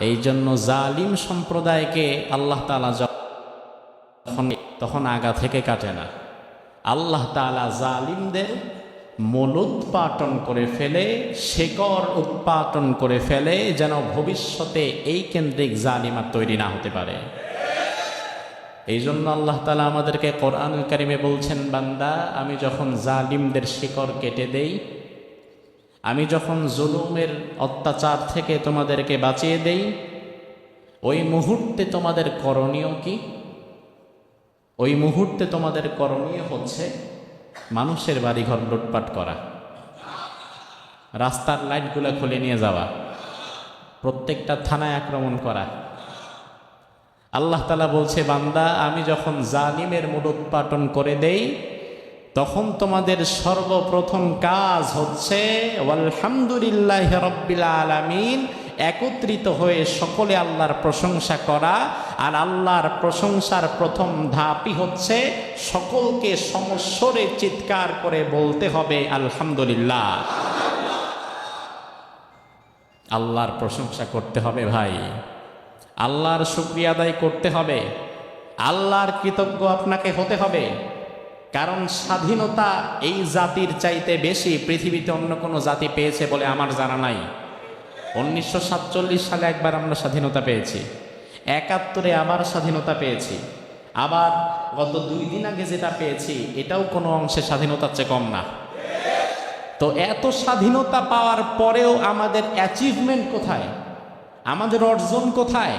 এই জন্য জালিম সম্প্রদায়কে আল্লাহ তাআলা তখন আগা থেকে কাটে না। আল্লাহ তাআলা জালিমদের মূল উৎপাটন করে ফেলে, শেকড় উৎপাটন করে ফেলে, যেন ভবিষ্যতে এই কেন্দ্রিক জালিম আর তৈরি না হতে পারে। এই জন্য আল্লাহ তাআলা আমাদেরকে কোরআনুল কারীমে বলছেন, বান্দা আমি যখন জালিমদের শিকড় কেটে দেই, আমি যখন জুলুমের অত্যাচার থেকে তোমাদেরকে বাঁচিয়ে দেই, ওই মুহূর্তে তোমাদের করণীয় কি? ওই মুহূর্তে তোমাদের করণীয় হচ্ছে মানুষের বাড়িঘর লুটপাট করা, রাস্তার লাইটগুলো খুলে নিয়ে যাওয়া, প্রত্যেকটা থানায় আক্রমণ করা। আল্লাহ তাআলা বলছে, বান্দা আমি যখন জালিমের মূলোৎপাটন করে দেই, তখন তোমাদের সর্বপ্রথম কাজ হচ্ছে আলহামদুলিল্লাহি রাব্বিল আলামিন, একত্রিত হয়ে সকলে আল্লাহর প্রশংসা করা। আর আল্লাহর প্রশংসার প্রথম ধাপই হচ্ছে সকলকে সমস্বরে চিৎকার করে বলতে হবে আলহামদুলিল্লাহ। আল্লাহর প্রশংসা করতে হবে ভাই, আল্লাহর শুকরিয়া আদায় করতে হবে, আল্লাহর কৃতজ্ঞ আপনাকে হতে হবে। কারণ স্বাধীনতা এই জাতির চাইতে বেশি পৃথিবীতে অন্য কোনো জাতি পেয়েছে বলে আমার জানা নাই। 1947 সালে একবার আমরা স্বাধীনতা পেয়েছি, 71-এ আবার স্বাধীনতা পেয়েছি, আবার গত 2 দিন আগে যেটা পেয়েছি এটাও কোনো অংশে স্বাধীনতার চেয়ে কম না। তো এত স্বাধীনতা পাওয়ার পরেও আমাদের অ্যাচিভমেন্ট কোথায়, আমাদের অর্জন কোথায়?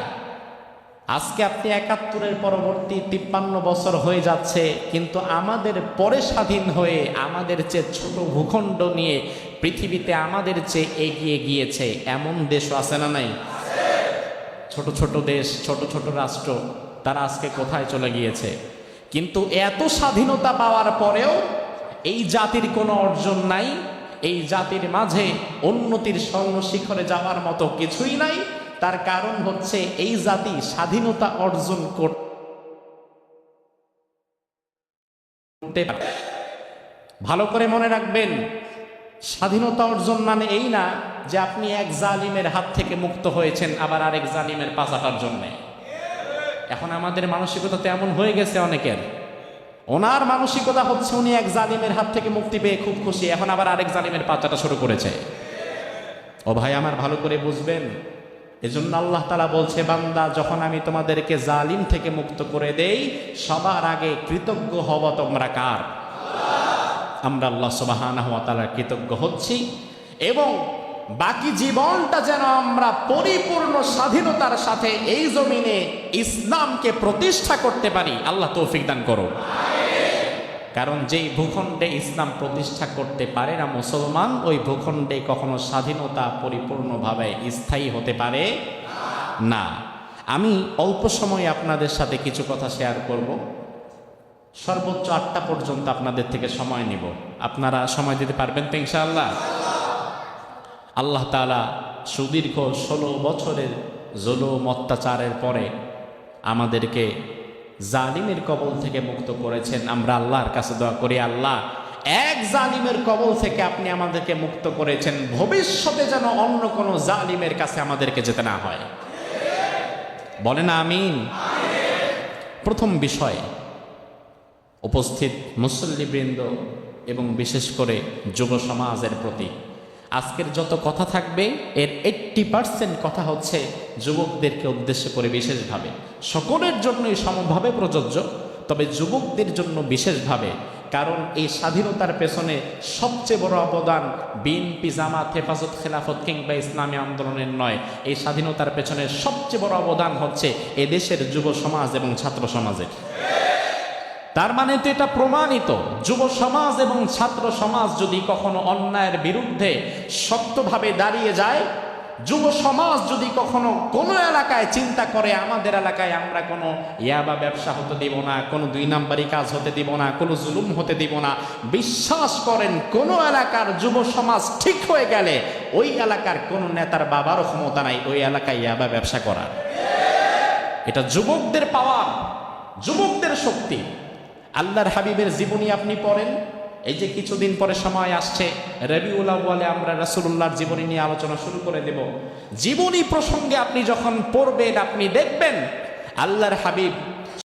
আজকে আপনি 71-এর পরবর্তী 53 বছর হয়ে যাচ্ছে, কিন্তু আমাদের পরে স্বাধীন হয়ে আমাদের চেয়ে ছোট ভূখণ্ড নিয়ে পৃথিবীতে আমাদের চেয়ে এগিয়ে গিয়েছে এমন দেশও আছে না নাই? ছোট ছোট দেশ, ছোট ছোট রাষ্ট্র, তারা আজকে কোথায় চলে গিয়েছে? কিন্তু এত স্বাধীনতা পাওয়ার পরেও এই জাতির কোনো অর্জন নাই, এই জাতির মাঝে উন্নতির স্বর্ণ শিখরে যাওয়ার মতো কিছুই নাই। তার কারণ হচ্ছে এই জাতি স্বাধীনতা অর্জন করতে। ভালো করে মনে রাখবেন, স্বাধীনতা অর্জন মানে এই না যে আপনি এক জালিমের হাত থেকে মুক্ত হয়েছেন আবার আরেক জালিমের পাচাটার জন্যে। এখন আমাদের মানসিকতা তেমন হয়ে গেছে অনেকের, ওনার মানসিকতা হচ্ছে উনি এক জালিমের হাত থেকে মুক্তি পেয়ে খুব খুশি, এখন আবার আরেক জালিমের পাচাটা শুরু করেছে। ও ভাই আমার, ভালো করে বুঝবেন। এজন্য আল্লাহ তাআলা বলছে, বান্দা যখন আমি তোমাদেরকে জালিম থেকে মুক্ত করে দেই, সবার আগে কৃতজ্ঞ হব তোমরা কার? আমরা আল্লাহ সুবহানাহু ওয়া তাআলার কৃতজ্ঞ হচ্ছি, এবং বাকি জীবনটা যেন আমরা পরিপূর্ণ স্বাধীনতার সাথে এই জমিনে ইসলামকে প্রতিষ্ঠা করতে পারি। আল্লাহ তৌফিক দান করুন। কারণ যেই ভূখণ্ডে ইসলাম প্রতিষ্ঠা করতে পারে না মুসলমান, ওই ভূখণ্ডে কখনো স্বাধীনতা পরিপূর্ণভাবে স্থায়ী হতে পারে না। আমি অল্প সময়ে আপনাদের সাথে কিছু কথা শেয়ার করব, সর্বোচ্চ 8টা পর্যন্ত আপনাদের থেকে সময় নিব। আপনারা সময় দিতে পারবেন তো ইনশাআল্লাহ? আল্লাহ তাআলা সুদীর্ঘ 16 বছরের জুলুম অত্যাচারের পরে আমাদেরকে জালিমের কবল থেকে মুক্ত করেছেন। আমরা আল্লাহর কাছে দোয়া করি, আল্লাহ এক জালিমের কবল থেকে আপনি আমাদেরকে মুক্ত করেছেন, ভবিষ্যতে যেন অন্য কোনো জালিমের কাছে আমাদেরকে যেতে না হয়। বলেন আমিন। প্রথম বিষয়, উপস্থিত মুসল্লিবৃন্দ এবং বিশেষ করে যুব সমাজের প্রতি আজকের যত কথা থাকবে এর 80% কথা হচ্ছে যুবকদেরকে উদ্দেশ্য করে বিশেষভাবে। সকলের জন্যই সমভাবে প্রযোজ্য, তবে যুবকদের জন্য বিশেষভাবে। কারণ এই স্বাধীনতার পেছনে সবচেয়ে বড় অবদান বিএনপি, জামাত, হেফাজত, খেলাফত কিংবা ইসলামী আন্দোলনের নয়। এই স্বাধীনতার পেছনে সবচেয়ে বড় অবদান হচ্ছে এদেশের যুব সমাজ এবং ছাত্র সমাজের। তার মানে তো এটা প্রমাণিত, যুব সমাজ এবং ছাত্র সমাজ যদি কখনো অন্যায়ের বিরুদ্ধে শক্তভাবে দাঁড়িয়ে যায়, যুব সমাজ যদি কখনো কোনো এলাকায় চিন্তা করে আমাদের এলাকায় আমরা কোনো ইয়াবা ব্যবসা হতে দিব না, কোনো 2 নাম্বারি কাজ হতে দিব না, কোনো জুলুম হতে দিব না, বিশ্বাস করেন কোনো এলাকার যুব সমাজ ঠিক হয়ে গেলে ওই এলাকার কোনো নেতার বাবারও ক্ষমতা নাই ওই এলাকায় ইয়াবা ব্যবসা করার। এটা যুবকদের পাওয়ার, যুবকদের শক্তি। আল্লাহর হাবিবের জীবনী আপনি পড়েন, এই যে কিছুদিন পরে সময় আসছে রবিউল আউয়ালে আমরা রাসূলুল্লাহর জীবনী নিয়ে আলোচনা শুরু করে দেব। জীবনী প্রসঙ্গে আপনি যখন পড়বেন আপনি দেখবেন আল্লাহর হাবিব